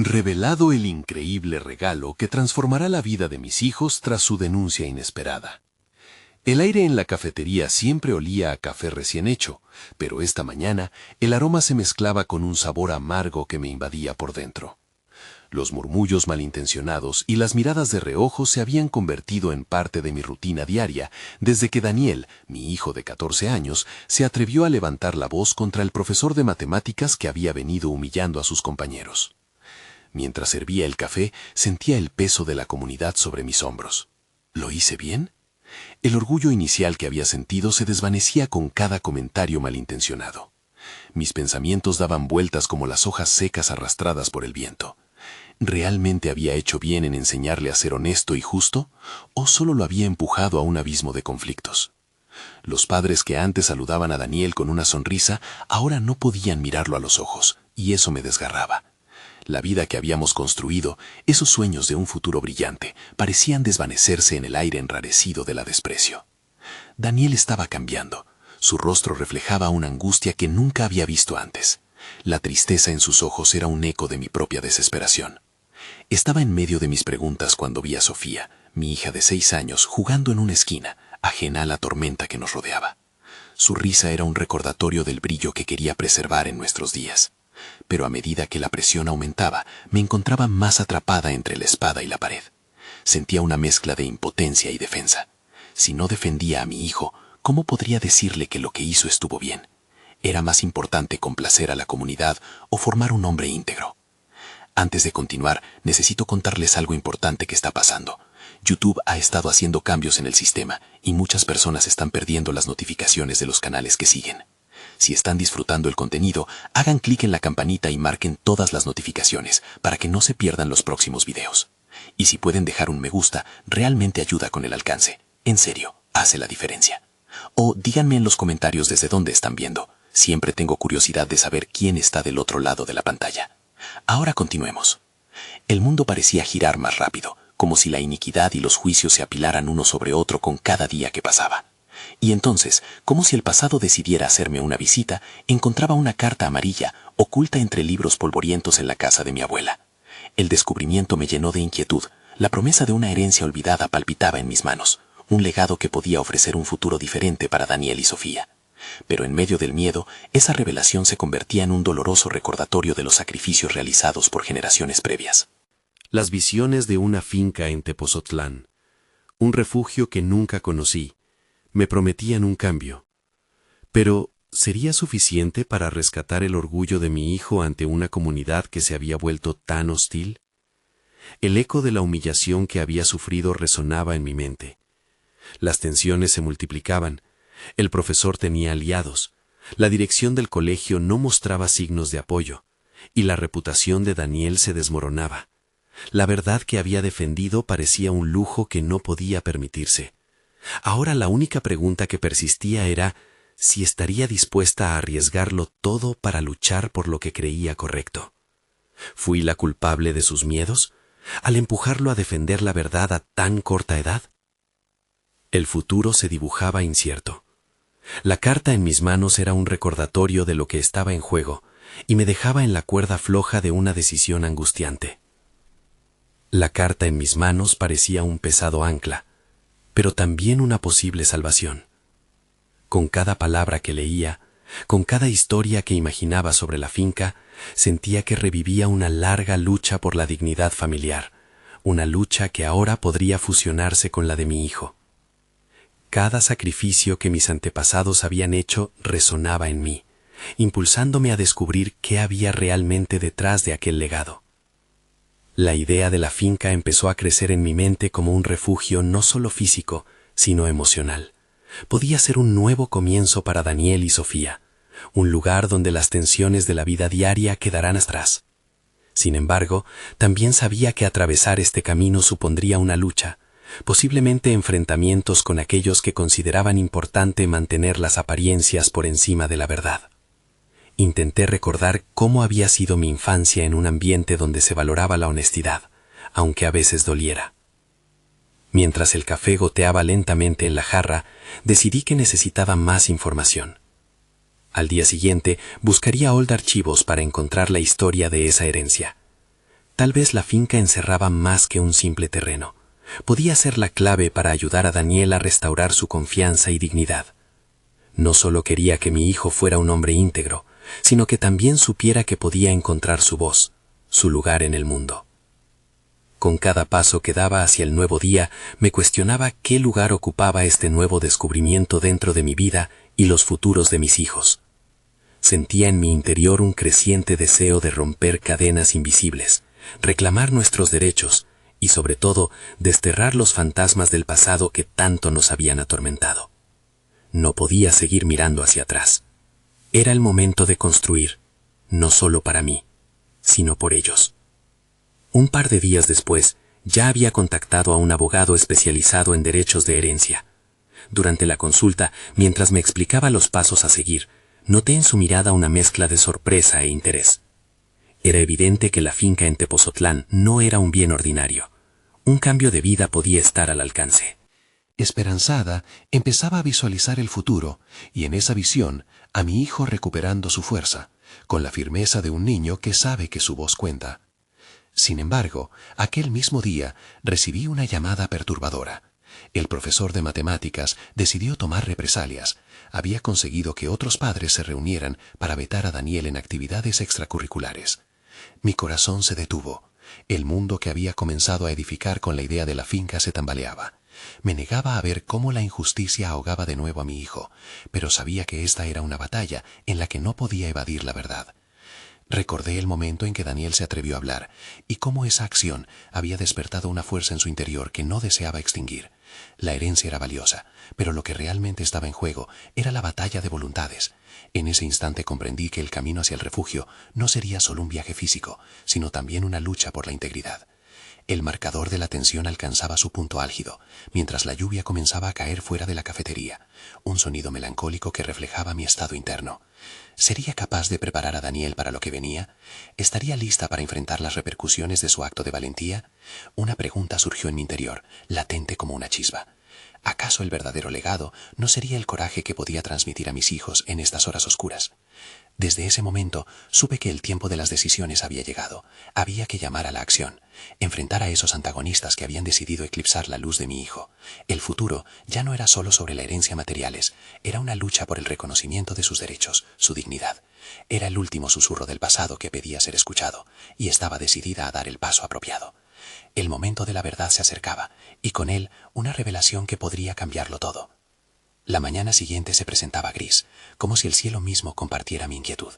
revelado el increíble regalo que transformará la vida de mis hijos tras su denuncia inesperada. El aire en la cafetería siempre olía a café recién hecho, pero esta mañana el aroma se mezclaba con un sabor amargo que me invadía por dentro. Los murmullos malintencionados y las miradas de reojo se habían convertido en parte de mi rutina diaria desde que Daniel, mi hijo de 14 años, se atrevió a levantar la voz contra el profesor de matemáticas que había venido humillando a sus compañeros. Mientras servía el café, sentía el peso de la comunidad sobre mis hombros. ¿Lo hice bien? El orgullo inicial que había sentido se desvanecía con cada comentario malintencionado. Mis pensamientos daban vueltas como las hojas secas arrastradas por el viento. ¿Realmente había hecho bien en enseñarle a ser honesto y justo? ¿O solo lo había empujado a un abismo de conflictos? Los padres que antes saludaban a Daniel con una sonrisa, ahora no podían mirarlo a los ojos, y eso me desgarraba. La vida que habíamos construido, esos sueños de un futuro brillante, parecían desvanecerse en el aire enrarecido de la desprecio. Daniel estaba cambiando. Su rostro reflejaba una angustia que nunca había visto antes. La tristeza en sus ojos era un eco de mi propia desesperación. Estaba en medio de mis preguntas cuando vi a Sofía, mi hija de 6 años, jugando en una esquina, ajena a la tormenta que nos rodeaba. Su risa era un recordatorio del brillo que quería preservar en nuestros días. Pero a medida que la presión aumentaba, me encontraba más atrapada entre la espada y la pared. Sentía una mezcla de impotencia y defensa. Si no defendía a mi hijo, ¿cómo podría decirle que lo que hizo estuvo bien? ¿Era más importante complacer a la comunidad o formar un hombre íntegro? Antes de continuar, necesito contarles algo importante que está pasando. YouTube ha estado haciendo cambios en el sistema y muchas personas están perdiendo las notificaciones de los canales que siguen. Si están disfrutando el contenido, hagan clic en la campanita y marquen todas las notificaciones para que no se pierdan los próximos videos. Y si pueden dejar un me gusta, realmente ayuda con el alcance. En serio, hace la diferencia. O díganme en los comentarios desde dónde están viendo. Siempre tengo curiosidad de saber quién está del otro lado de la pantalla. Ahora continuemos. El mundo parecía girar más rápido, como si la iniquidad y los juicios se apilaran uno sobre otro con cada día que pasaba. Y entonces, como si el pasado decidiera hacerme una visita, encontraba una carta amarilla oculta entre libros polvorientos en la casa de mi abuela. El descubrimiento me llenó de inquietud. La promesa de una herencia olvidada palpitaba en mis manos, un legado que podía ofrecer un futuro diferente para Daniel y Sofía. Pero en medio del miedo, esa revelación se convertía en un doloroso recordatorio de los sacrificios realizados por generaciones previas. Las visiones de una finca en Tepozotlán, un refugio que nunca conocí, me prometían un cambio. Pero, ¿sería suficiente para rescatar el orgullo de mi hijo ante una comunidad que se había vuelto tan hostil? El eco de la humillación que había sufrido resonaba en mi mente. Las tensiones se multiplicaban. El profesor tenía aliados. La dirección del colegio no mostraba signos de apoyo, y la reputación de Daniel se desmoronaba. La verdad que había defendido parecía un lujo que no podía permitirse. Ahora la única pregunta que persistía era si estaría dispuesta a arriesgarlo todo para luchar por lo que creía correcto. ¿Fui la culpable de sus miedos al empujarlo a defender la verdad a tan corta edad? El futuro se dibujaba incierto. La carta en mis manos era un recordatorio de lo que estaba en juego y me dejaba en la cuerda floja de una decisión angustiante. La carta en mis manos parecía un pesado ancla, pero también una posible salvación. Con cada palabra que leía, con cada historia que imaginaba sobre la finca, sentía que revivía una larga lucha por la dignidad familiar, una lucha que ahora podría fusionarse con la de mi hijo. Cada sacrificio que mis antepasados habían hecho resonaba en mí, impulsándome a descubrir qué había realmente detrás de aquel legado. La idea de la finca empezó a crecer en mi mente como un refugio no solo físico, sino emocional. Podía ser un nuevo comienzo para Daniel y Sofía, un lugar donde las tensiones de la vida diaria quedarán atrás. Sin embargo, también sabía que atravesar este camino supondría una lucha, posiblemente enfrentamientos con aquellos que consideraban importante mantener las apariencias por encima de la verdad. Intenté recordar cómo había sido mi infancia en un ambiente donde se valoraba la honestidad, aunque a veces doliera. Mientras el café goteaba lentamente en la jarra, decidí que necesitaba más información. Al día siguiente, buscaría old archivos para encontrar la historia de esa herencia. Tal vez la finca encerraba más que un simple terreno. Podía ser la clave para ayudar a Daniel a restaurar su confianza y dignidad. No solo quería que mi hijo fuera un hombre íntegro, sino que también supiera que podía encontrar su voz, su lugar en el mundo. Con cada paso que daba hacia el nuevo día, me cuestionaba qué lugar ocupaba este nuevo descubrimiento dentro de mi vida y los futuros de mis hijos. Sentía en mi interior un creciente deseo de romper cadenas invisibles, reclamar nuestros derechos y, sobre todo, desterrar los fantasmas del pasado que tanto nos habían atormentado. No podía seguir mirando hacia atrás. Era el momento de construir, no solo para mí, sino por ellos. Un par de días después, ya había contactado a un abogado especializado en derechos de herencia. Durante la consulta, mientras me explicaba los pasos a seguir, noté en su mirada una mezcla de sorpresa e interés. Era evidente que la finca en Tepozotlán no era un bien ordinario. Un cambio de vida podía estar al alcance. Esperanzada, empezaba a visualizar el futuro, y en esa visión, a mi hijo recuperando su fuerza, con la firmeza de un niño que sabe que su voz cuenta. Sin embargo, aquel mismo día recibí una llamada perturbadora. El profesor de matemáticas decidió tomar represalias. Había conseguido que otros padres se reunieran para vetar a Daniel en actividades extracurriculares. Mi corazón se detuvo. El mundo que había comenzado a edificar con la idea de la finca se tambaleaba. Me negaba a ver cómo la injusticia ahogaba de nuevo a mi hijo, pero sabía que esta era una batalla en la que no podía evadir la verdad. Recordé el momento en que Daniel se atrevió a hablar y cómo esa acción había despertado una fuerza en su interior que no deseaba extinguir. La herencia era valiosa, pero lo que realmente estaba en juego era la batalla de voluntades. En ese instante comprendí que el camino hacia el refugio no sería solo un viaje físico, sino también una lucha por la integridad. El marcador de la tensión alcanzaba su punto álgido, mientras la lluvia comenzaba a caer fuera de la cafetería, un sonido melancólico que reflejaba mi estado interno. ¿Sería capaz de preparar a Daniel para lo que venía? ¿Estaría lista para enfrentar las repercusiones de su acto de valentía? Una pregunta surgió en mi interior, latente como una chispa. ¿Acaso el verdadero legado no sería el coraje que podía transmitir a mis hijos en estas horas oscuras? Desde ese momento supe que el tiempo de las decisiones había llegado. Había que llamar a la acción, enfrentar a esos antagonistas que habían decidido eclipsar la luz de mi hijo. El futuro ya no era solo sobre la herencia materiales, era una lucha por el reconocimiento de sus derechos, su dignidad. Era el último susurro del pasado que pedía ser escuchado, y estaba decidida a dar el paso apropiado. El momento de la verdad se acercaba, y con él una revelación que podría cambiarlo todo. La mañana siguiente se presentaba gris, como si el cielo mismo compartiera mi inquietud.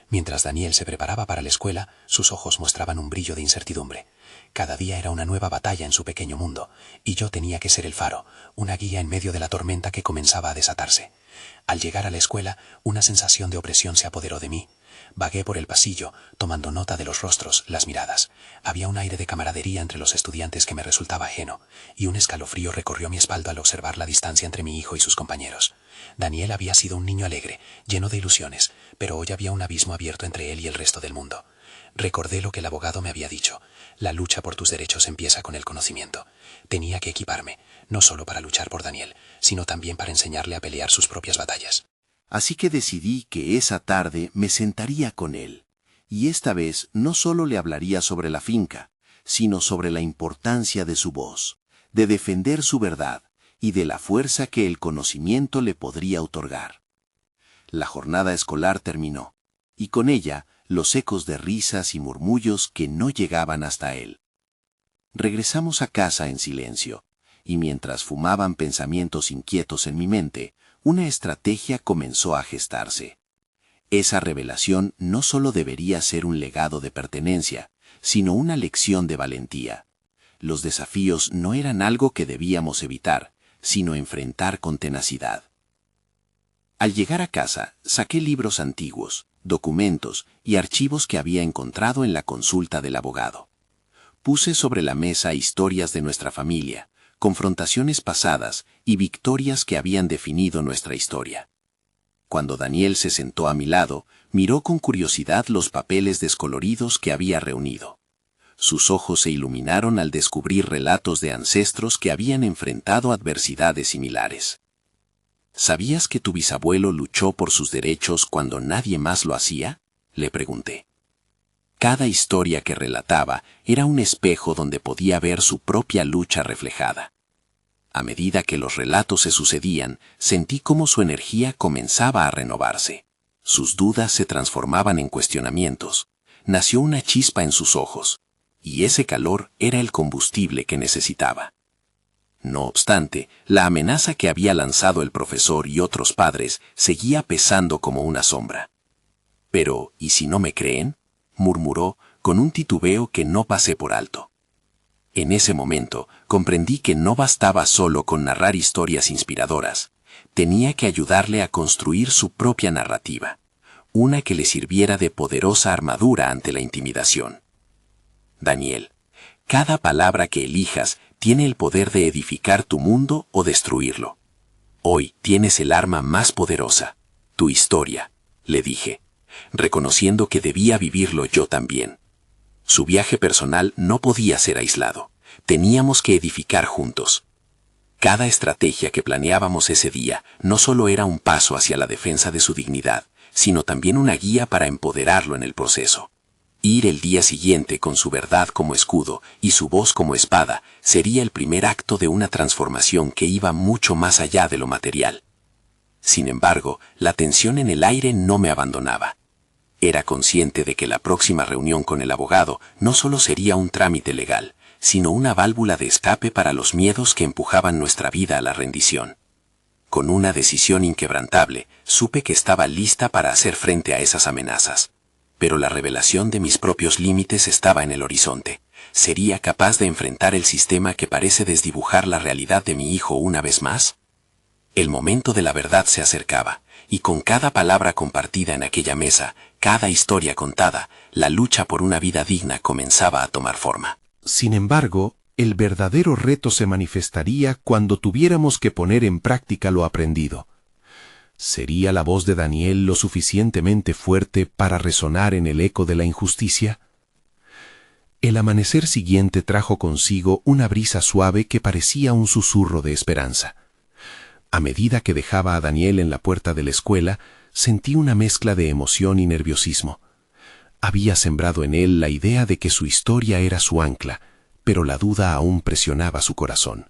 Mientras Daniel se preparaba para la escuela, sus ojos mostraban un brillo de incertidumbre. Cada día era una nueva batalla en su pequeño mundo, y yo tenía que ser el faro, una guía en medio de la tormenta que comenzaba a desatarse. Al llegar a la escuela, una sensación de opresión se apoderó de mí. Vagué por el pasillo, tomando nota de los rostros, las miradas. Había un aire de camaradería entre los estudiantes que me resultaba ajeno, y un escalofrío recorrió mi espalda al observar la distancia entre mi hijo y sus compañeros. Daniel había sido un niño alegre, lleno de ilusiones, pero hoy había un abismo abierto entre él y el resto del mundo. Recordé lo que el abogado me había dicho. La lucha por tus derechos empieza con el conocimiento. Tenía que equiparme, no solo para luchar por Daniel, sino también para enseñarle a pelear sus propias batallas. Así que decidí que esa tarde me sentaría con él, y esta vez no solo le hablaría sobre la finca, sino sobre la importancia de su voz, de defender su verdad y de la fuerza que el conocimiento le podría otorgar. La jornada escolar terminó, y con ella los ecos de risas y murmullos que no llegaban hasta él. Regresamos a casa en silencio, y mientras fumaban pensamientos inquietos en mi mente, una estrategia comenzó a gestarse. Esa revelación no solo debería ser un legado de pertenencia, sino una lección de valentía. Los desafíos no eran algo que debíamos evitar, sino enfrentar con tenacidad. Al llegar a casa, saqué libros antiguos, documentos y archivos que había encontrado en la consulta del abogado. Puse sobre la mesa historias de nuestra familia, confrontaciones pasadas y victorias que habían definido nuestra historia. Cuando Daniel se sentó a mi lado, miró con curiosidad los papeles descoloridos que había reunido. Sus ojos se iluminaron al descubrir relatos de ancestros que habían enfrentado adversidades similares. ¿Sabías que tu bisabuelo luchó por sus derechos cuando nadie más lo hacía?, le pregunté. Cada historia que relataba era un espejo donde podía ver su propia lucha reflejada. A medida que los relatos se sucedían, sentí cómo su energía comenzaba a renovarse. Sus dudas se transformaban en cuestionamientos. Nació una chispa en sus ojos, y ese calor era el combustible que necesitaba. No obstante, la amenaza que había lanzado el profesor y otros padres seguía pesando como una sombra. Pero, ¿y si no me creen?, murmuró con un titubeo que no pasé por alto. En ese momento comprendí que no bastaba solo con narrar historias inspiradoras. Tenía que ayudarle a construir su propia narrativa, una que le sirviera de poderosa armadura ante la intimidación. Daniel, cada palabra que elijas tiene el poder de edificar tu mundo o destruirlo. Hoy tienes el arma más poderosa, tu historia, le dije, reconociendo que debía vivirlo yo también. Su viaje personal no podía ser aislado. Teníamos que edificar juntos. Cada estrategia que planeábamos ese día no solo era un paso hacia la defensa de su dignidad, sino también una guía para empoderarlo en el proceso. Ir el día siguiente con su verdad como escudo y su voz como espada sería el primer acto de una transformación que iba mucho más allá de lo material. Sin embargo, la tensión en el aire no me abandonaba. Era consciente de que la próxima reunión con el abogado no solo sería un trámite legal, sino una válvula de escape para los miedos que empujaban nuestra vida a la rendición. Con una decisión inquebrantable, supe que estaba lista para hacer frente a esas amenazas. Pero la revelación de mis propios límites estaba en el horizonte. ¿Sería capaz de enfrentar el sistema que parece desdibujar la realidad de mi hijo una vez más? El momento de la verdad se acercaba, y con cada palabra compartida en aquella mesa, cada historia contada, la lucha por una vida digna comenzaba a tomar forma. Sin embargo, el verdadero reto se manifestaría cuando tuviéramos que poner en práctica lo aprendido. ¿Sería la voz de Daniel lo suficientemente fuerte para resonar en el eco de la injusticia? El amanecer siguiente trajo consigo una brisa suave que parecía un susurro de esperanza. A medida que dejaba a Daniel en la puerta de la escuela, sentí una mezcla de emoción y nerviosismo. Había sembrado en él la idea de que su historia era su ancla, pero la duda aún presionaba su corazón.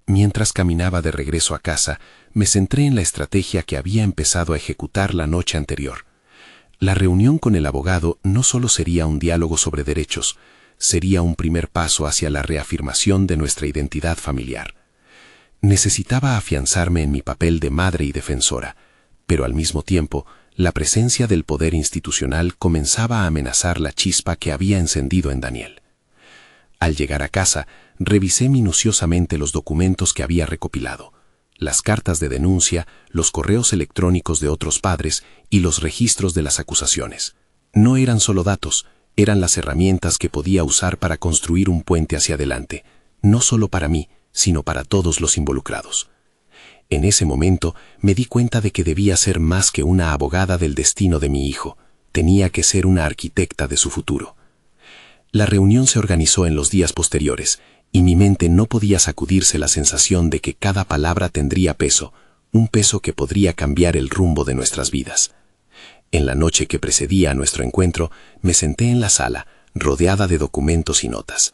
Mientras caminaba de regreso a casa, me centré en la estrategia que había empezado a ejecutar la noche anterior. La reunión con el abogado no solo sería un diálogo sobre derechos, sería un primer paso hacia la reafirmación de nuestra identidad familiar. Necesitaba afianzarme en mi papel de madre y defensora, pero al mismo tiempo, la presencia del poder institucional comenzaba a amenazar la chispa que había encendido en Daniel. Al llegar a casa, revisé minuciosamente los documentos que había recopilado, las cartas de denuncia, los correos electrónicos de otros padres y los registros de las acusaciones. No eran solo datos, eran las herramientas que podía usar para construir un puente hacia adelante, no solo para mí, sino para todos los involucrados. En ese momento me di cuenta de que debía ser más que una abogada del destino de mi hijo, tenía que ser una arquitecta de su futuro. La reunión se organizó en los días posteriores, y mi mente no podía sacudirse la sensación de que cada palabra tendría peso, un peso que podría cambiar el rumbo de nuestras vidas. En la noche que precedía a nuestro encuentro, me senté en la sala, rodeada de documentos y notas.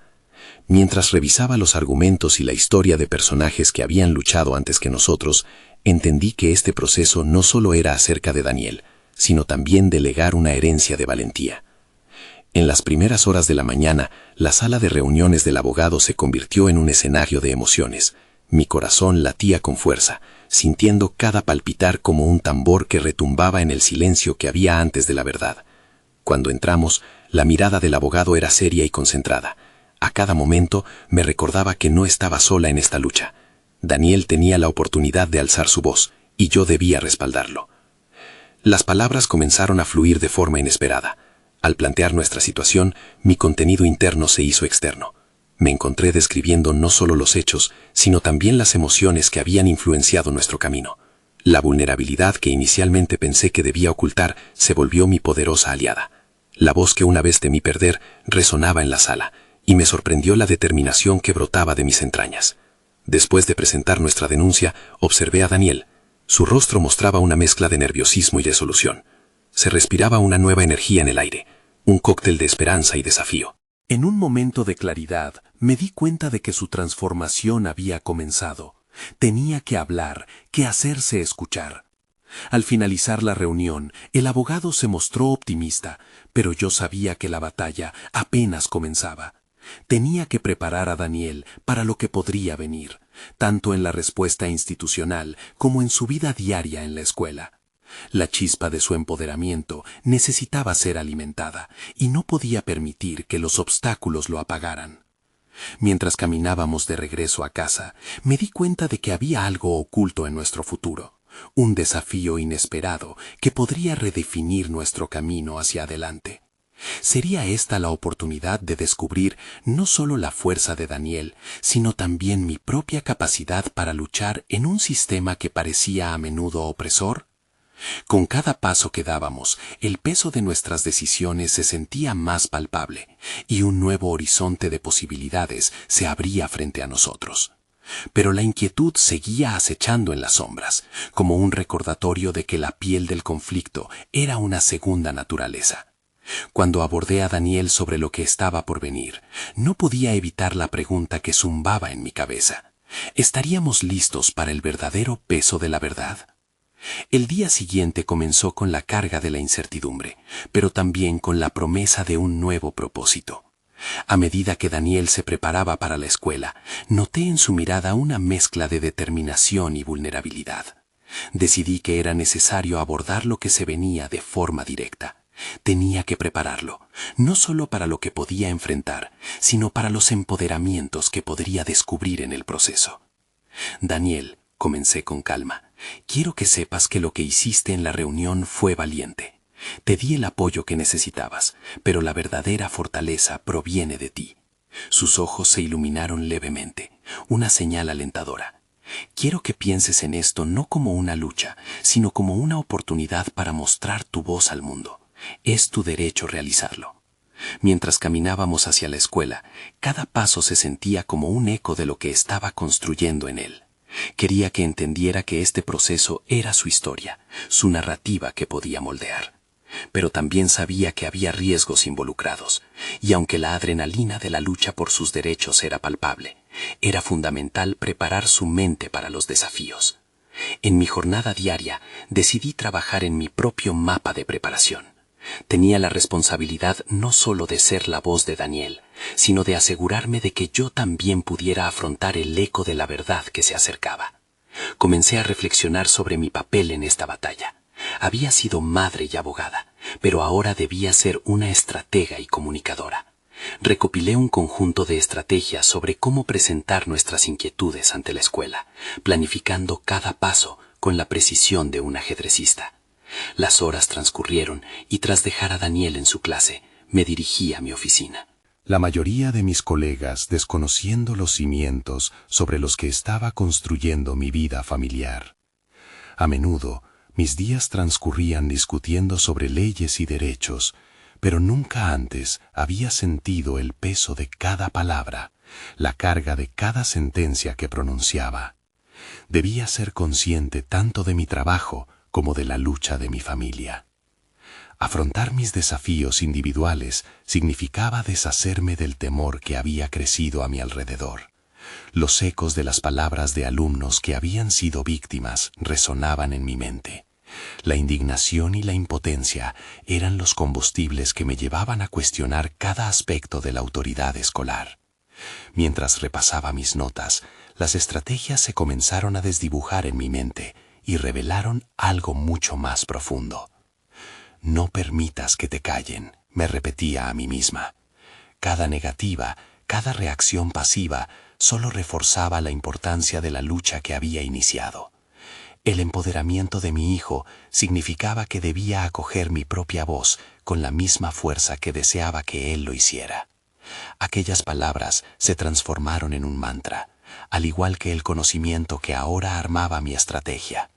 Mientras revisaba los argumentos y la historia de personajes que habían luchado antes que nosotros, entendí que este proceso no solo era acerca de Daniel, sino también de legar una herencia de valentía. En las primeras horas de la mañana, la sala de reuniones del abogado se convirtió en un escenario de emociones. Mi corazón latía con fuerza, sintiendo cada palpitar como un tambor que retumbaba en el silencio que había antes de la verdad. Cuando entramos, la mirada del abogado era seria y concentrada. A cada momento me recordaba que no estaba sola en esta lucha. Daniel tenía la oportunidad de alzar su voz, y yo debía respaldarlo. Las palabras comenzaron a fluir de forma inesperada. Al plantear nuestra situación, mi contenido interno se hizo externo. Me encontré describiendo no solo los hechos, sino también las emociones que habían influenciado nuestro camino. La vulnerabilidad que inicialmente pensé que debía ocultar se volvió mi poderosa aliada. La voz que una vez temí perder resonaba en la sala, y me sorprendió la determinación que brotaba de mis entrañas. Después de presentar nuestra denuncia, observé a Daniel. Su rostro mostraba una mezcla de nerviosismo y resolución. Se respiraba una nueva energía en el aire. un cóctel de esperanza y desafío. En un momento de claridad, me di cuenta de que su transformación había comenzado. Tenía que hablar, que hacerse escuchar. Al finalizar la reunión, el abogado se mostró optimista, pero yo sabía que la batalla apenas comenzaba. Tenía que preparar a Daniel para lo que podría venir, tanto en la respuesta institucional como en su vida diaria en la escuela. La chispa de su empoderamiento necesitaba ser alimentada y no podía permitir que los obstáculos lo apagaran. Mientras caminábamos de regreso a casa, me di cuenta de que había algo oculto en nuestro futuro, un desafío inesperado que podría redefinir nuestro camino hacia adelante. Sería esta la oportunidad de descubrir no solo la fuerza de Daniel, sino también mi propia capacidad para luchar en un sistema que parecía a menudo opresor. Con cada paso que dábamos, el peso de nuestras decisiones se sentía más palpable y un nuevo horizonte de posibilidades se abría frente a nosotros. Pero la inquietud seguía acechando en las sombras, como un recordatorio de que la piel del conflicto era una segunda naturaleza. Cuando abordé a Daniel sobre lo que estaba por venir, no podía evitar la pregunta que zumbaba en mi cabeza. ¿Estaríamos listos para el verdadero peso de la verdad? El día siguiente comenzó con la carga de la incertidumbre, pero también con la promesa de un nuevo propósito. A medida que Daniel se preparaba para la escuela, noté en su mirada una mezcla de determinación y vulnerabilidad. Decidí que era necesario abordar lo que se venía de forma directa. Tenía que prepararlo, no solo para lo que podía enfrentar, sino para los empoderamientos que podría descubrir en el proceso. Daniel, comencé con calma, quiero que sepas que lo que hiciste en la reunión fue valiente. Te di el apoyo que necesitabas, pero la verdadera fortaleza proviene de ti. Sus ojos se iluminaron levemente, una señal alentadora. Quiero que pienses en esto no como una lucha, sino como una oportunidad para mostrar tu voz al mundo. Es tu derecho realizarlo. Mientras caminábamos hacia la escuela, cada paso se sentía como un eco de lo que estaba construyendo en él. Quería que entendiera que este proceso era su historia, su narrativa que podía moldear. Pero también sabía que había riesgos involucrados, y aunque la adrenalina de la lucha por sus derechos era palpable, era fundamental preparar su mente para los desafíos. En mi jornada diaria decidí trabajar en mi propio mapa de preparación. Tenía la responsabilidad no solo de ser la voz de Daniel, sino de asegurarme de que yo también pudiera afrontar el eco de la verdad que se acercaba. Comencé a reflexionar sobre mi papel en esta batalla. Había sido madre y abogada, pero ahora debía ser una estratega y comunicadora. Recopilé un conjunto de estrategias sobre cómo presentar nuestras inquietudes ante la escuela, planificando cada paso con la precisión de un ajedrecista. Las horas transcurrieron y tras dejar a Daniel en su clase, me dirigí a mi oficina. La mayoría de mis colegas desconociendo los cimientos sobre los que estaba construyendo mi vida familiar. A menudo, mis días transcurrían discutiendo sobre leyes y derechos, pero nunca antes había sentido el peso de cada palabra, la carga de cada sentencia que pronunciaba. Debía ser consciente tanto de mi trabajo como de la lucha de mi familia. Afrontar mis desafíos individuales significaba deshacerme del temor que había crecido a mi alrededor. Los ecos de las palabras de alumnos que habían sido víctimas resonaban en mi mente. La indignación y la impotencia eran los combustibles que me llevaban a cuestionar cada aspecto de la autoridad escolar. Mientras repasaba mis notas, las estrategias se comenzaron a desdibujar en mi mente y revelaron algo mucho más profundo. No permitas que te callen, me repetía a mí misma. Cada negativa, cada reacción pasiva, solo reforzaba la importancia de la lucha que había iniciado. El empoderamiento de mi hijo significaba que debía acoger mi propia voz con la misma fuerza que deseaba que él lo hiciera. Aquellas palabras se transformaron en un mantra, al igual que el conocimiento que ahora armaba mi estrategia.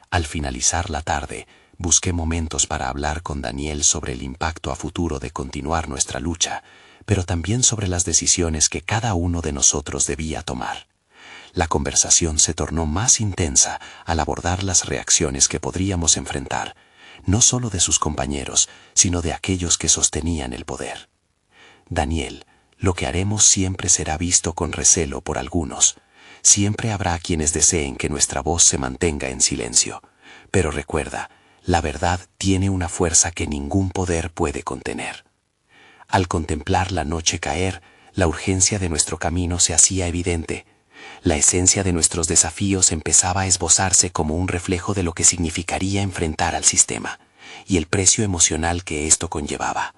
Al finalizar la tarde, busqué momentos para hablar con Daniel sobre el impacto a futuro de continuar nuestra lucha, pero también sobre las decisiones que cada uno de nosotros debía tomar. La conversación se tornó más intensa al abordar las reacciones que podríamos enfrentar, no solo de sus compañeros, sino de aquellos que sostenían el poder. Daniel, lo que haremos siempre será visto con recelo por algunos. Siempre habrá quienes deseen que nuestra voz se mantenga en silencio. Pero recuerda, la verdad tiene una fuerza que ningún poder puede contener. Al contemplar la noche caer, la urgencia de nuestro camino se hacía evidente. La esencia de nuestros desafíos empezaba a esbozarse como un reflejo de lo que significaría enfrentar al sistema, y el precio emocional que esto conllevaba.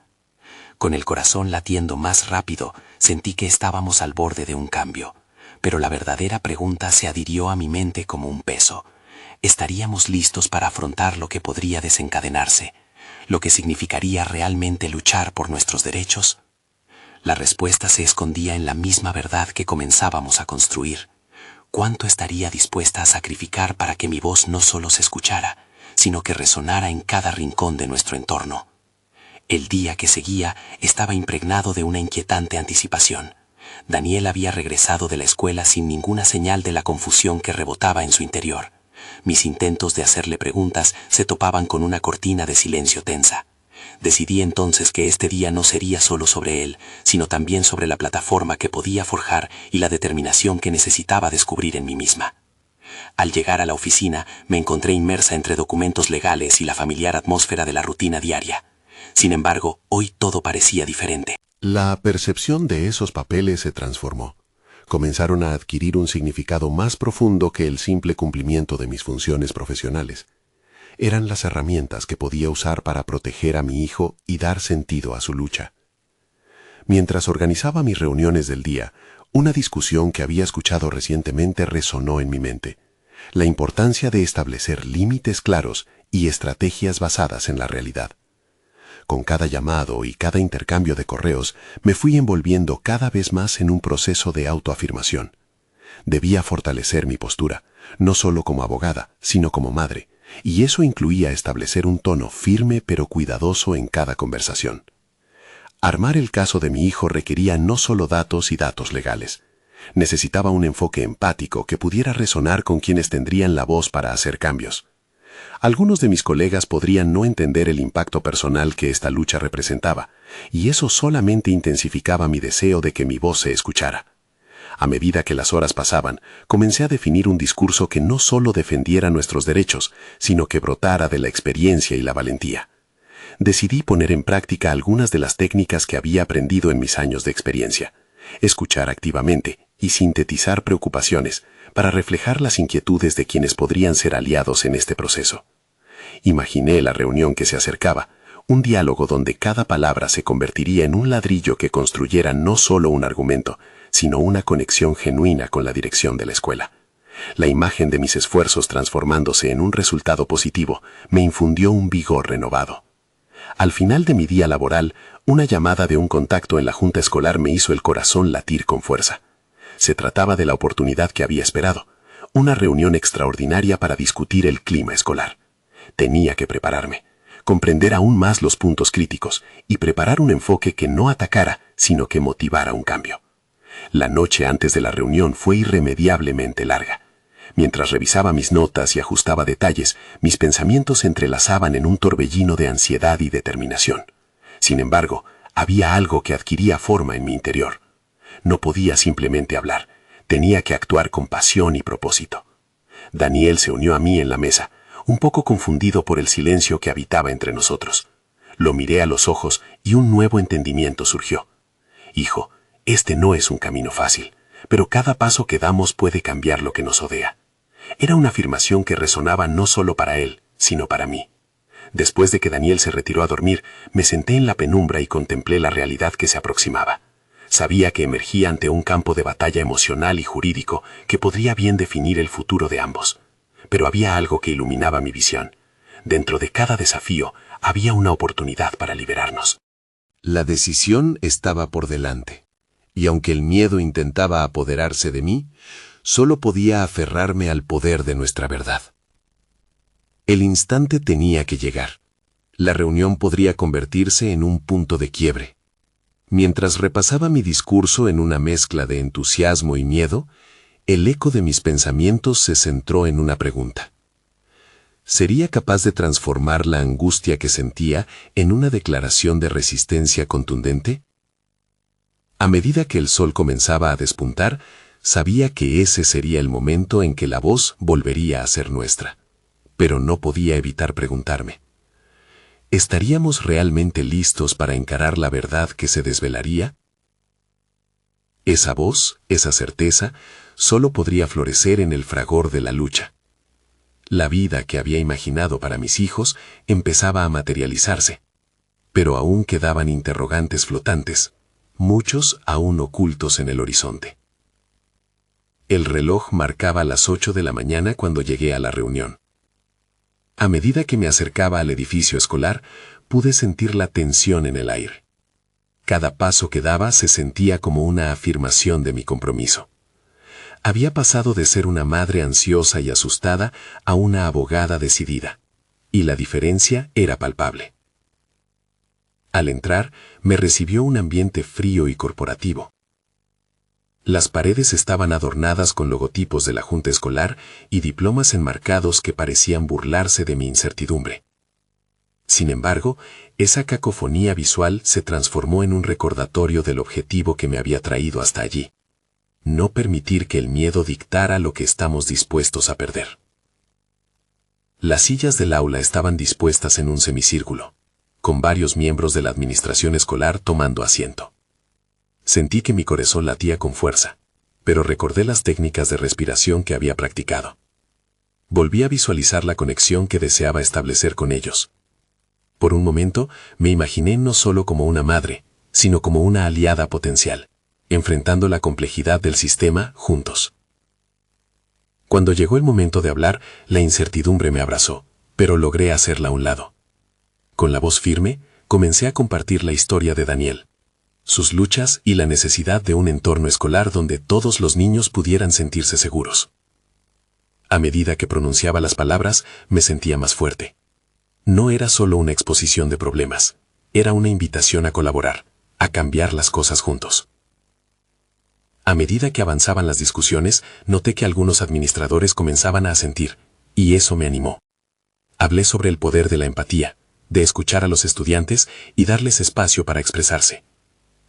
Con el corazón latiendo más rápido, sentí que estábamos al borde de un cambio, pero la verdadera pregunta se adhirió a mi mente como un peso. ¿Estaríamos listos para afrontar lo que podría desencadenarse, lo que significaría realmente luchar por nuestros derechos? La respuesta se escondía en la misma verdad que comenzábamos a construir. ¿Cuánto estaría dispuesta a sacrificar para que mi voz no solo se escuchara, sino que resonara en cada rincón de nuestro entorno? El día que seguía estaba impregnado de una inquietante anticipación. Daniel había regresado de la escuela sin ninguna señal de la confusión que rebotaba en su interior. Mis intentos de hacerle preguntas se topaban con una cortina de silencio tensa. Decidí entonces que este día no sería solo sobre él, sino también sobre la plataforma que podía forjar y la determinación que necesitaba descubrir en mí misma. Al llegar a la oficina, me encontré inmersa entre documentos legales y la familiar atmósfera de la rutina diaria. Sin embargo, hoy todo parecía diferente. La percepción de esos papeles se transformó. Comenzaron a adquirir un significado más profundo que el simple cumplimiento de mis funciones profesionales. Eran las herramientas que podía usar para proteger a mi hijo y dar sentido a su lucha. Mientras organizaba mis reuniones del día, una discusión que había escuchado recientemente resonó en mi mente: la importancia de establecer límites claros y estrategias basadas en la realidad. Con cada llamado y cada intercambio de correos, me fui envolviendo cada vez más en un proceso de autoafirmación. Debía fortalecer mi postura, no solo como abogada, sino como madre, y eso incluía establecer un tono firme pero cuidadoso en cada conversación. Armar el caso de mi hijo requería no solo datos y datos legales. Necesitaba un enfoque empático que pudiera resonar con quienes tendrían la voz para hacer cambios. Algunos de mis colegas podrían no entender el impacto personal que esta lucha representaba, y eso solamente intensificaba mi deseo de que mi voz se escuchara. A medida que las horas pasaban, comencé a definir un discurso que no solo defendiera nuestros derechos, sino que brotara de la experiencia y la valentía. Decidí poner en práctica algunas de las técnicas que había aprendido en mis años de experiencia: escuchar activamente y sintetizar preocupaciones para reflejar las inquietudes de quienes podrían ser aliados en este proceso. Imaginé la reunión que se acercaba, un diálogo donde cada palabra se convertiría en un ladrillo que construyera no solo un argumento, sino una conexión genuina con la dirección de la escuela. La imagen de mis esfuerzos transformándose en un resultado positivo me infundió un vigor renovado. Al final de mi día laboral, una llamada de un contacto en la junta escolar me hizo el corazón latir con fuerza. Se trataba de la oportunidad que había esperado, una reunión extraordinaria para discutir el clima escolar. Tenía que prepararme, comprender aún más los puntos críticos y preparar un enfoque que no atacara, sino que motivara un cambio. La noche antes de la reunión fue irremediablemente larga. Mientras revisaba mis notas y ajustaba detalles, mis pensamientos se entrelazaban en un torbellino de ansiedad y determinación. Sin embargo, había algo que adquiría forma en mi interior. No podía simplemente hablar, tenía que actuar con pasión y propósito. Daniel se unió a mí en la mesa, un poco confundido por el silencio que habitaba entre nosotros. Lo miré a los ojos y un nuevo entendimiento surgió. Hijo, este no es un camino fácil, pero cada paso que damos puede cambiar lo que nos rodea. Era una afirmación que resonaba no solo para él, sino para mí. Después de que Daniel se retiró a dormir, me senté en la penumbra y contemplé la realidad que se aproximaba. Sabía que emergía ante un campo de batalla emocional y jurídico que podría bien definir el futuro de ambos. Pero había algo que iluminaba mi visión. Dentro de cada desafío había una oportunidad para liberarnos. La decisión estaba por delante, y aunque el miedo intentaba apoderarse de mí, solo podía aferrarme al poder de nuestra verdad. El instante tenía que llegar. La reunión podría convertirse en un punto de quiebre. Mientras repasaba mi discurso en una mezcla de entusiasmo y miedo, el eco de mis pensamientos se centró en una pregunta. ¿Sería capaz de transformar la angustia que sentía en una declaración de resistencia contundente? A medida que el sol comenzaba a despuntar, sabía que ese sería el momento en que la voz volvería a ser nuestra. Pero no podía evitar preguntarme: ¿estaríamos realmente listos para encarar la verdad que se desvelaría? Esa voz, esa certeza, solo podría florecer en el fragor de la lucha. La vida que había imaginado para mis hijos empezaba a materializarse, pero aún quedaban interrogantes flotantes, muchos aún ocultos en el horizonte. El reloj marcaba las 8 de la mañana cuando llegué a la reunión. A medida que me acercaba al edificio escolar, pude sentir la tensión en el aire. Cada paso que daba se sentía como una afirmación de mi compromiso. Había pasado de ser una madre ansiosa y asustada a una abogada decidida, y la diferencia era palpable. Al entrar, me recibió un ambiente frío y corporativo. Las paredes estaban adornadas con logotipos de la Junta Escolar y diplomas enmarcados que parecían burlarse de mi incertidumbre. Sin embargo, esa cacofonía visual se transformó en un recordatorio del objetivo que me había traído hasta allí: no permitir que el miedo dictara lo que estamos dispuestos a perder. Las sillas del aula estaban dispuestas en un semicírculo, con varios miembros de la administración escolar tomando asiento. Sentí que mi corazón latía con fuerza, pero recordé las técnicas de respiración que había practicado. Volví a visualizar la conexión que deseaba establecer con ellos. Por un momento, me imaginé no solo como una madre, sino como una aliada potencial, enfrentando la complejidad del sistema juntos. Cuando llegó el momento de hablar, la incertidumbre me abrazó, pero logré hacerla a un lado. Con la voz firme, comencé a compartir la historia de Daniel, sus luchas y la necesidad de un entorno escolar donde todos los niños pudieran sentirse seguros. A medida que pronunciaba las palabras, me sentía más fuerte. No era solo una exposición de problemas, era una invitación a colaborar, a cambiar las cosas juntos. A medida que avanzaban las discusiones, noté que algunos administradores comenzaban a asentir, y eso me animó. Hablé sobre el poder de la empatía, de escuchar a los estudiantes y darles espacio para expresarse.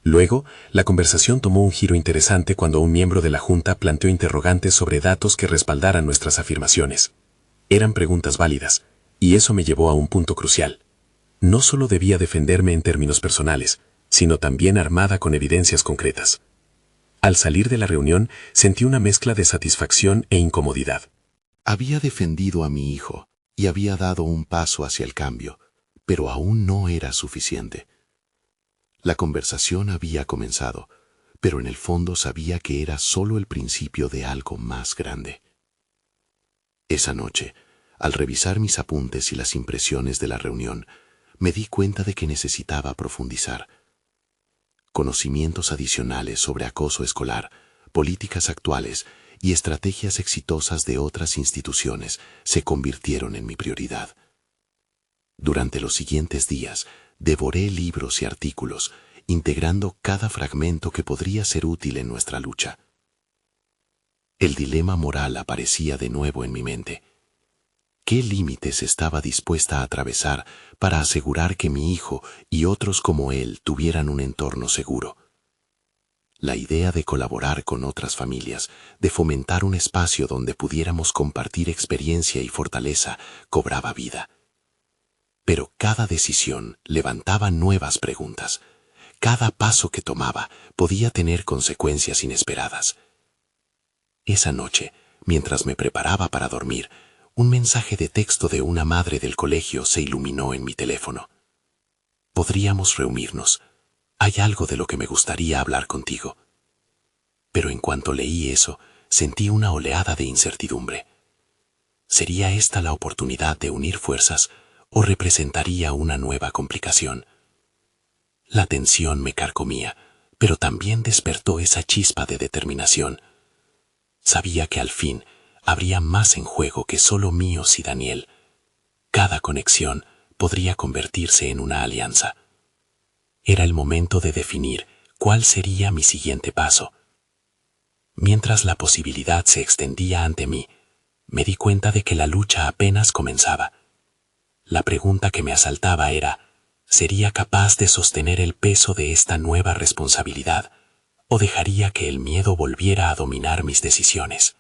Luego, la conversación tomó un giro interesante cuando un miembro de la Junta planteó interrogantes sobre datos que respaldaran nuestras afirmaciones. Eran preguntas válidas, y eso me llevó a un punto crucial. No solo debía defenderme en términos personales, sino también armada con evidencias concretas. Al salir de la reunión, sentí una mezcla de satisfacción e incomodidad. Había defendido a mi hijo y había dado un paso hacia el cambio, pero aún no era suficiente. La conversación había comenzado, pero en el fondo sabía que era solo el principio de algo más grande. Esa noche, al revisar mis apuntes y las impresiones de la reunión, me di cuenta de que necesitaba profundizar. Conocimientos adicionales sobre acoso escolar, políticas actuales y estrategias exitosas de otras instituciones se convirtieron en mi prioridad. Durante los siguientes días, devoré libros y artículos, integrando cada fragmento que podría ser útil en nuestra lucha. El dilema moral aparecía de nuevo en mi mente. ¿Qué límites estaba dispuesta a atravesar para asegurar que mi hijo y otros como él tuvieran un entorno seguro? La idea de colaborar con otras familias, de fomentar un espacio donde pudiéramos compartir experiencia y fortaleza, cobraba vida. Pero cada decisión levantaba nuevas preguntas. Cada paso que tomaba podía tener consecuencias inesperadas. Esa noche, mientras me preparaba para dormir, un mensaje de texto de una madre del colegio se iluminó en mi teléfono. Podríamos reunirnos. Hay algo de lo que me gustaría hablar contigo. Pero en cuanto leí eso, sentí una oleada de incertidumbre. ¿Sería esta la oportunidad de unir fuerzas o representaría una nueva complicación? La tensión me carcomía, pero también despertó esa chispa de determinación. Sabía que al fin habría más en juego que solo míos y Daniel. Cada conexión podría convertirse en una alianza. Era el momento de definir cuál sería mi siguiente paso. Mientras la posibilidad se extendía ante mí, me di cuenta de que la lucha apenas comenzaba. La pregunta que me asaltaba era, ¿sería capaz de sostener el peso de esta nueva responsabilidad o dejaría que el miedo volviera a dominar mis decisiones?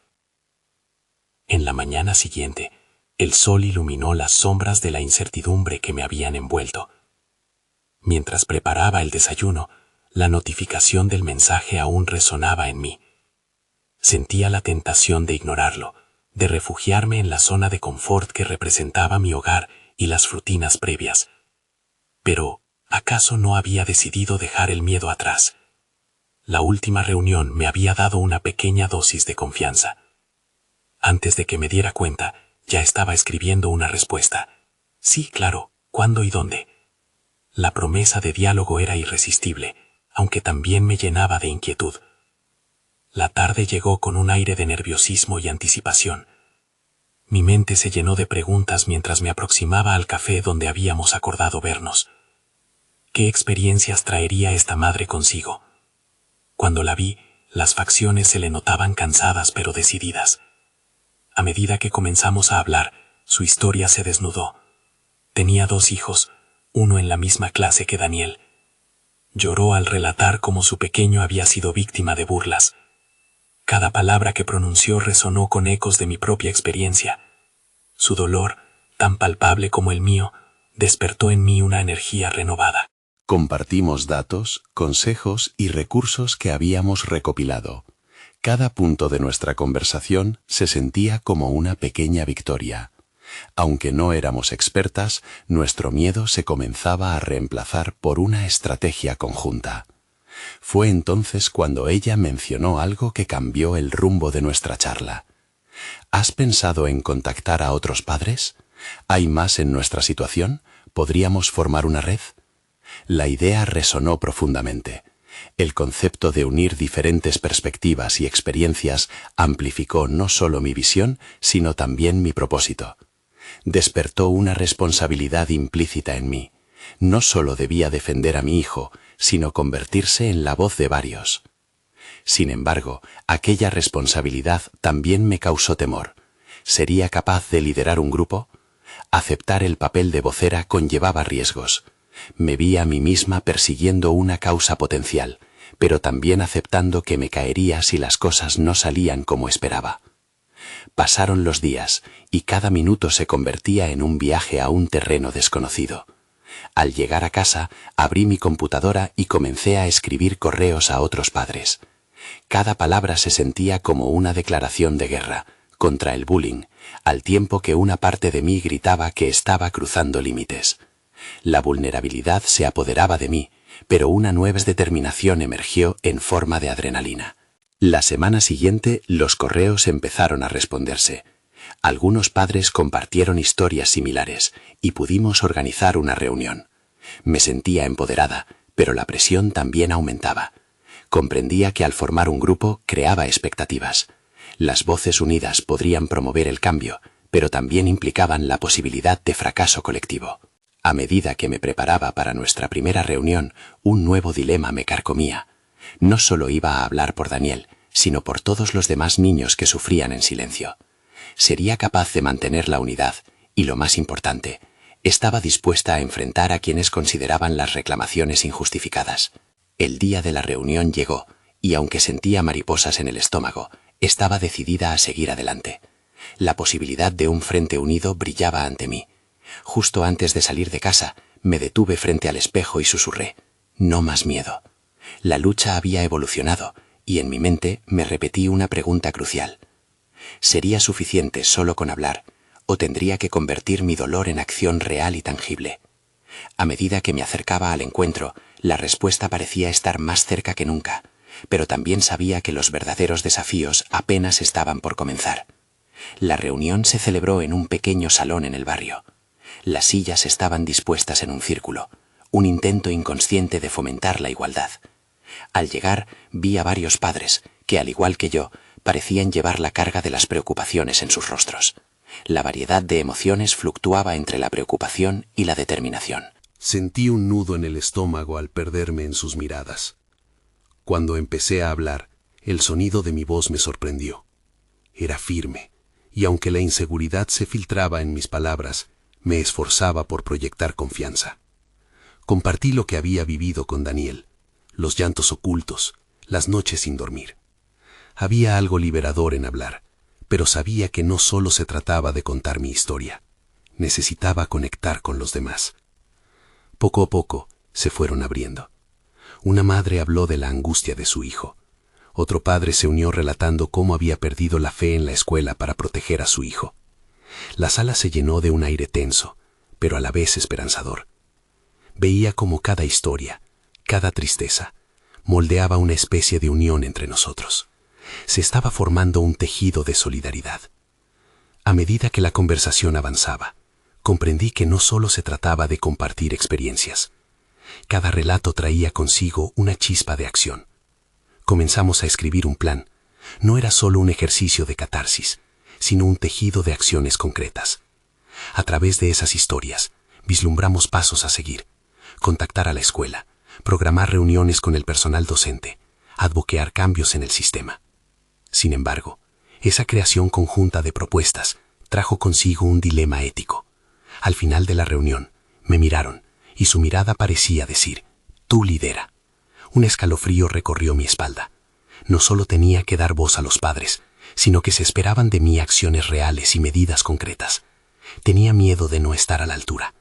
En la mañana siguiente, el sol iluminó las sombras de la incertidumbre que me habían envuelto. Mientras preparaba el desayuno, la notificación del mensaje aún resonaba en mí. Sentía la tentación de ignorarlo, de refugiarme en la zona de confort que representaba mi hogar y las rutinas previas. Pero, ¿acaso no había decidido dejar el miedo atrás? La última reunión me había dado una pequeña dosis de confianza. Antes de que me diera cuenta, ya estaba escribiendo una respuesta. Sí, claro, ¿cuándo y dónde? La promesa de diálogo era irresistible, aunque también me llenaba de inquietud. La tarde llegó con un aire de nerviosismo y anticipación. Mi mente se llenó de preguntas mientras me aproximaba al café donde habíamos acordado vernos. ¿Qué experiencias traería esta madre consigo? Cuando la vi, las facciones se le notaban cansadas pero decididas. A medida que comenzamos a hablar, su historia se desnudó. Tenía 2 hijos, uno en la misma clase que Daniel. Lloró al relatar cómo su pequeño había sido víctima de burlas. Cada palabra que pronunció resonó con ecos de mi propia experiencia. Su dolor, tan palpable como el mío, despertó en mí una energía renovada. Compartimos datos, consejos y recursos que habíamos recopilado. Cada punto de nuestra conversación se sentía como una pequeña victoria. Aunque no éramos expertas, nuestro miedo se comenzaba a reemplazar por una estrategia conjunta. Fue entonces cuando ella mencionó algo que cambió el rumbo de nuestra charla. ¿Has pensado en contactar a otros padres? ¿Hay más en nuestra situación? ¿Podríamos formar una red? La idea resonó profundamente. El concepto de unir diferentes perspectivas y experiencias amplificó no solo mi visión, sino también mi propósito. Despertó una responsabilidad implícita en mí. No solo debía defender a mi hijo, sino convertirse en la voz de varios. Sin embargo, aquella responsabilidad también me causó temor. ¿Sería capaz de liderar un grupo? Aceptar el papel de vocera conllevaba riesgos. Me vi a mí misma persiguiendo una causa potencial, pero también aceptando que me caería si las cosas no salían como esperaba. Pasaron los días, y cada minuto se convertía en un viaje a un terreno desconocido. Al llegar a casa, abrí mi computadora y comencé a escribir correos a otros padres. Cada palabra se sentía como una declaración de guerra, contra el bullying, al tiempo que una parte de mí gritaba que estaba cruzando límites. La vulnerabilidad se apoderaba de mí, pero una nueva determinación emergió en forma de adrenalina. La semana siguiente, los correos empezaron a responderse. Algunos padres compartieron historias similares y pudimos organizar una reunión. Me sentía empoderada, pero la presión también aumentaba. Comprendía que al formar un grupo creaba expectativas. Las voces unidas podrían promover el cambio, pero también implicaban la posibilidad de fracaso colectivo. A medida que me preparaba para nuestra primera reunión, un nuevo dilema me carcomía. No solo iba a hablar por Daniel, sino por todos los demás niños que sufrían en silencio. Sería capaz de mantener la unidad y, lo más importante, estaba dispuesta a enfrentar a quienes consideraban las reclamaciones injustificadas. El día de la reunión llegó y, aunque sentía mariposas en el estómago, estaba decidida a seguir adelante. La posibilidad de un frente unido brillaba ante mí. Justo antes de salir de casa, me detuve frente al espejo y susurré: «No más miedo». La lucha había evolucionado y en mi mente me repetí una pregunta crucial. ¿Sería suficiente solo con hablar o tendría que convertir mi dolor en acción real y tangible? A medida que me acercaba al encuentro, la respuesta parecía estar más cerca que nunca, pero también sabía que los verdaderos desafíos apenas estaban por comenzar. La reunión se celebró en un pequeño salón en el barrio. Las sillas estaban dispuestas en un círculo, un intento inconsciente de fomentar la igualdad. Al llegar, vi a varios padres que, al igual que yo, parecían llevar la carga de las preocupaciones en sus rostros. La variedad de emociones fluctuaba entre la preocupación y la determinación. Sentí un nudo en el estómago al perderme en sus miradas. Cuando empecé a hablar, el sonido de mi voz me sorprendió. Era firme, y aunque la inseguridad se filtraba en mis palabras, me esforzaba por proyectar confianza. Compartí lo que había vivido con Daniel, los llantos ocultos, las noches sin dormir. Había algo liberador en hablar, pero sabía que no solo se trataba de contar mi historia. Necesitaba conectar con los demás. Poco a poco se fueron abriendo. Una madre habló de la angustia de su hijo. Otro padre se unió relatando cómo había perdido la fe en la escuela para proteger a su hijo. La sala se llenó de un aire tenso, pero a la vez esperanzador. Veía cómo cada historia, cada tristeza, moldeaba una especie de unión entre nosotros. Se estaba formando un tejido de solidaridad. A medida que la conversación avanzaba, comprendí que no solo se trataba de compartir experiencias. Cada relato traía consigo una chispa de acción. Comenzamos a escribir un plan. No era solo un ejercicio de catarsis, sino un tejido de acciones concretas. A través de esas historias, vislumbramos pasos a seguir: contactar a la escuela, programar reuniones con el personal docente, advoquear cambios en el sistema. Sin embargo, esa creación conjunta de propuestas trajo consigo un dilema ético. Al final de la reunión, me miraron, y su mirada parecía decir: «Tú lidera». Un escalofrío recorrió mi espalda. No solo tenía que dar voz a los padres, sino que se esperaban de mí acciones reales y medidas concretas. Tenía miedo de no estar a la altura.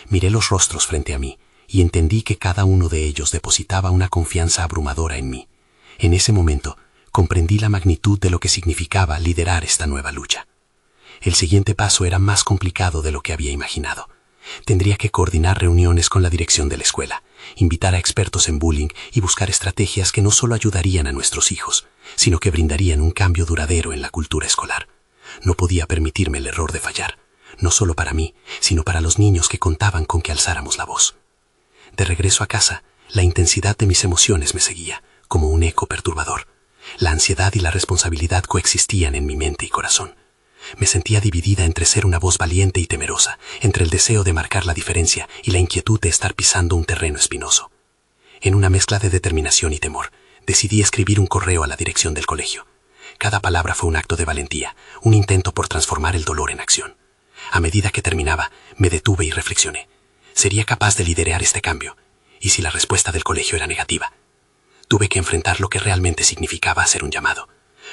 Miré los rostros frente a mí y entendí que cada uno de ellos depositaba una confianza abrumadora en mí. En ese momento, comprendí la magnitud de lo que significaba liderar esta nueva lucha. El siguiente paso era más complicado de lo que había imaginado. Tendría que coordinar reuniones con la dirección de la escuela, invitar a expertos en bullying y buscar estrategias que no solo ayudarían a nuestros hijos, sino que brindarían un cambio duradero en la cultura escolar. No podía permitirme el error de fallar, no solo para mí, sino para los niños que contaban con que alzáramos la voz. De regreso a casa, la intensidad de mis emociones me seguía, como un eco perturbador. La ansiedad y la responsabilidad coexistían en mi mente y corazón. Me sentía dividida entre ser una voz valiente y temerosa, entre el deseo de marcar la diferencia y la inquietud de estar pisando un terreno espinoso. En una mezcla de determinación y temor, decidí escribir un correo a la dirección del colegio. Cada palabra fue un acto de valentía, un intento por transformar el dolor en acción. A medida que terminaba, me detuve y reflexioné. ¿Sería capaz de liderar este cambio? ¿Y si la respuesta del colegio era negativa? Tuve que enfrentar lo que realmente significaba hacer un llamado.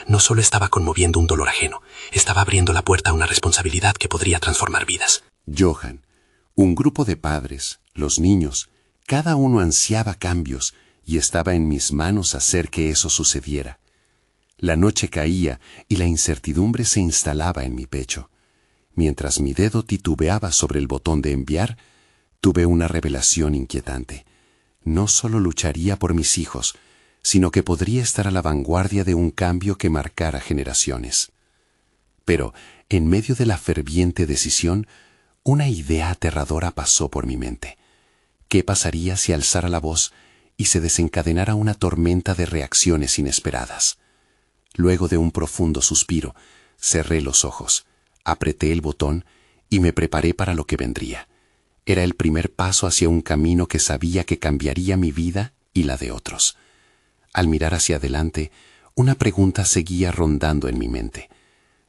No solo estaba conmoviendo un dolor ajeno, estaba abriendo la puerta a una responsabilidad que podría transformar vidas. Johan, un grupo de padres, los niños, cada uno ansiaba cambios y estaba en mis manos hacer que eso sucediera. La noche caía y la incertidumbre se instalaba en mi pecho. Mientras mi dedo titubeaba sobre el botón de enviar, tuve una revelación inquietante. No solo lucharía por mis hijos, sino que podría estar a la vanguardia de un cambio que marcara generaciones. Pero, en medio de la ferviente decisión, una idea aterradora pasó por mi mente. ¿Qué pasaría si alzara la voz y se desencadenara una tormenta de reacciones inesperadas? Luego de un profundo suspiro, cerré los ojos, apreté el botón y me preparé para lo que vendría. Era el primer paso hacia un camino que sabía que cambiaría mi vida y la de otros. Al mirar hacia adelante, una pregunta seguía rondando en mi mente.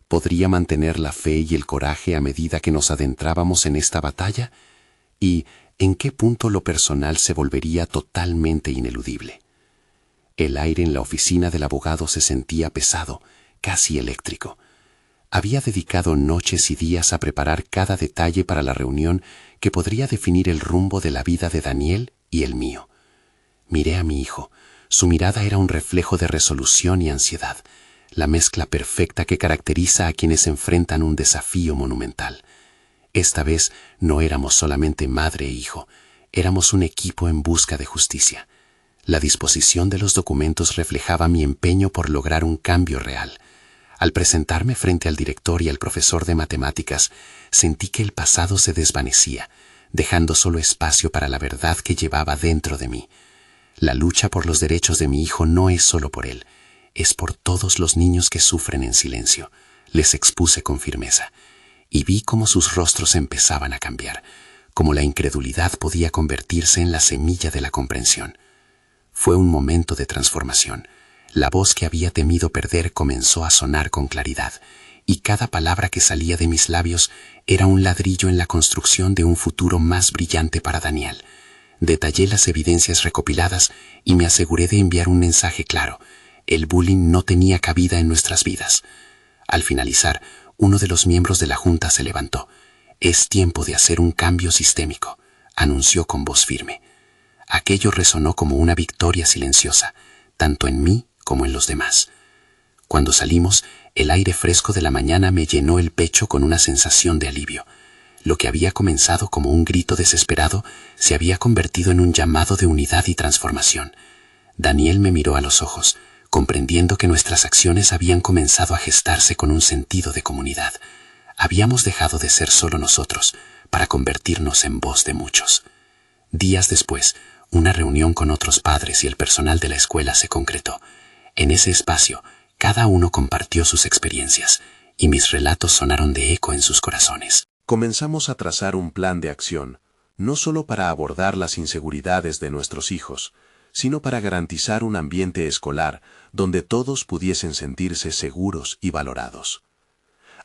¿Podría mantener la fe y el coraje a medida que nos adentrábamos en esta batalla? ¿Y en qué punto lo personal se volvería totalmente ineludible? El aire en la oficina del abogado se sentía pesado, casi eléctrico. Había dedicado noches y días a preparar cada detalle para la reunión que podría definir el rumbo de la vida de Daniel y el mío. Miré a mi hijo. Su mirada era un reflejo de resolución y ansiedad, la mezcla perfecta que caracteriza a quienes enfrentan un desafío monumental. Esta vez no éramos solamente madre e hijo, éramos un equipo en busca de justicia. La disposición de los documentos reflejaba mi empeño por lograr un cambio real. Al presentarme frente al director y al profesor de matemáticas, sentí que el pasado se desvanecía, dejando solo espacio para la verdad que llevaba dentro de mí. La lucha por los derechos de mi hijo no es solo por él, es por todos los niños que sufren en silencio, les expuse con firmeza. Y vi cómo sus rostros empezaban a cambiar, cómo la incredulidad podía convertirse en la semilla de la comprensión. Fue un momento de transformación. La voz que había temido perder comenzó a sonar con claridad, y cada palabra que salía de mis labios era un ladrillo en la construcción de un futuro más brillante para Daniel. Detallé las evidencias recopiladas y me aseguré de enviar un mensaje claro. El bullying no tenía cabida en nuestras vidas. Al finalizar, uno de los miembros de la junta se levantó. «Es tiempo de hacer un cambio sistémico», anunció con voz firme. Aquello resonó como una victoria silenciosa, tanto en mí como en los demás. Cuando salimos, el aire fresco de la mañana me llenó el pecho con una sensación de alivio. Lo que había comenzado como un grito desesperado se había convertido en un llamado de unidad y transformación. Daniel me miró a los ojos, comprendiendo que nuestras acciones habían comenzado a gestarse con un sentido de comunidad. Habíamos dejado de ser solo nosotros para convertirnos en voz de muchos. Días después, una reunión con otros padres y el personal de la escuela se concretó. En ese espacio, cada uno compartió sus experiencias y mis relatos sonaron de eco en sus corazones. Comenzamos a trazar un plan de acción, no solo para abordar las inseguridades de nuestros hijos, sino para garantizar un ambiente escolar donde todos pudiesen sentirse seguros y valorados.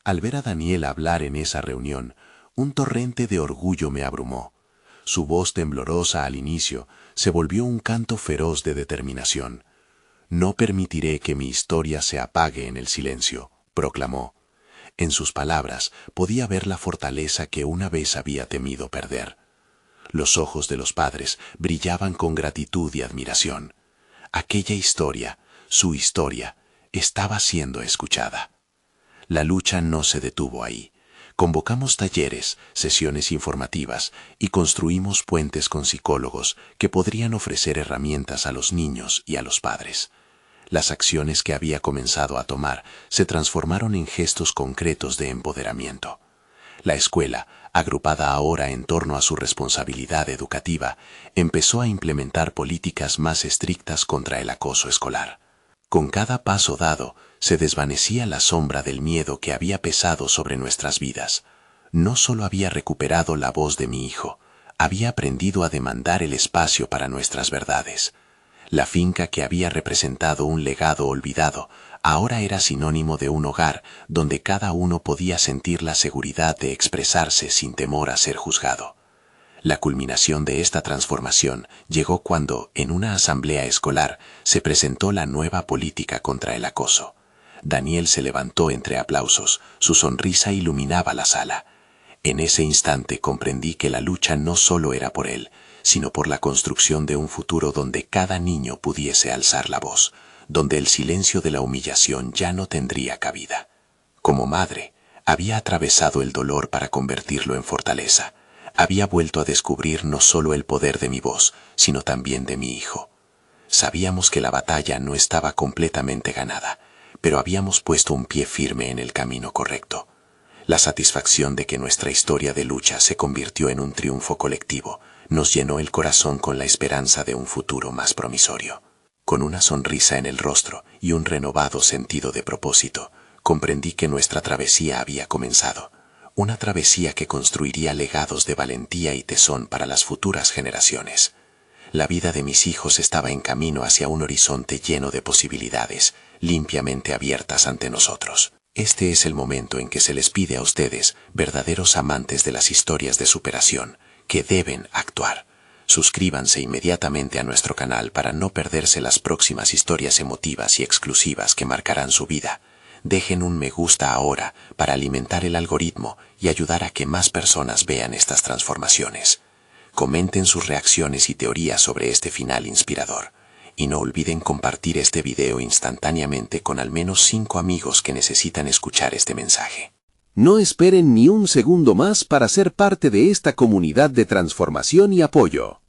Al ver a Daniel hablar en esa reunión, un torrente de orgullo me abrumó. Su voz temblorosa al inicio se volvió un canto feroz de determinación. «No permitiré que mi historia se apague en el silencio», proclamó. En sus palabras podía ver la fortaleza que una vez había temido perder. Los ojos de los padres brillaban con gratitud y admiración. Aquella historia, su historia, estaba siendo escuchada. La lucha no se detuvo ahí. Convocamos talleres, sesiones informativas y construimos puentes con psicólogos que podrían ofrecer herramientas a los niños y a los padres. Las acciones que había comenzado a tomar se transformaron en gestos concretos de empoderamiento. La escuela, agrupada ahora en torno a su responsabilidad educativa, empezó a implementar políticas más estrictas contra el acoso escolar. Con cada paso dado, se desvanecía la sombra del miedo que había pesado sobre nuestras vidas. No solo había recuperado la voz de mi hijo, había aprendido a demandar el espacio para nuestras verdades. La finca que había representado un legado olvidado, ahora era sinónimo de un hogar donde cada uno podía sentir la seguridad de expresarse sin temor a ser juzgado. La culminación de esta transformación llegó cuando, en una asamblea escolar, se presentó la nueva política contra el acoso. Daniel se levantó entre aplausos, su sonrisa iluminaba la sala. En ese instante comprendí que la lucha no solo era por él, sino por la construcción de un futuro donde cada niño pudiese alzar la voz, donde el silencio de la humillación ya no tendría cabida. Como madre, había atravesado el dolor para convertirlo en fortaleza. Había vuelto a descubrir no solo el poder de mi voz, sino también de mi hijo. Sabíamos que la batalla no estaba completamente ganada, pero habíamos puesto un pie firme en el camino correcto. La satisfacción de que nuestra historia de lucha se convirtió en un triunfo colectivo nos llenó el corazón con la esperanza de un futuro más promisorio. Con una sonrisa en el rostro y un renovado sentido de propósito, comprendí que nuestra travesía había comenzado. Una travesía que construiría legados de valentía y tesón para las futuras generaciones. La vida de mis hijos estaba en camino hacia un horizonte lleno de posibilidades, limpiamente abiertas ante nosotros. Este es el momento en que se les pide a ustedes, verdaderos amantes de las historias de superación, que deben actuar. Suscríbanse inmediatamente a nuestro canal para no perderse las próximas historias emotivas y exclusivas que marcarán su vida. Dejen un me gusta ahora para alimentar el algoritmo y ayudar a que más personas vean estas transformaciones. Comenten sus reacciones y teorías sobre este final inspirador. Y no olviden compartir este video instantáneamente con al menos 5 amigos que necesitan escuchar este mensaje. No esperen ni un segundo más para ser parte de esta comunidad de transformación y apoyo.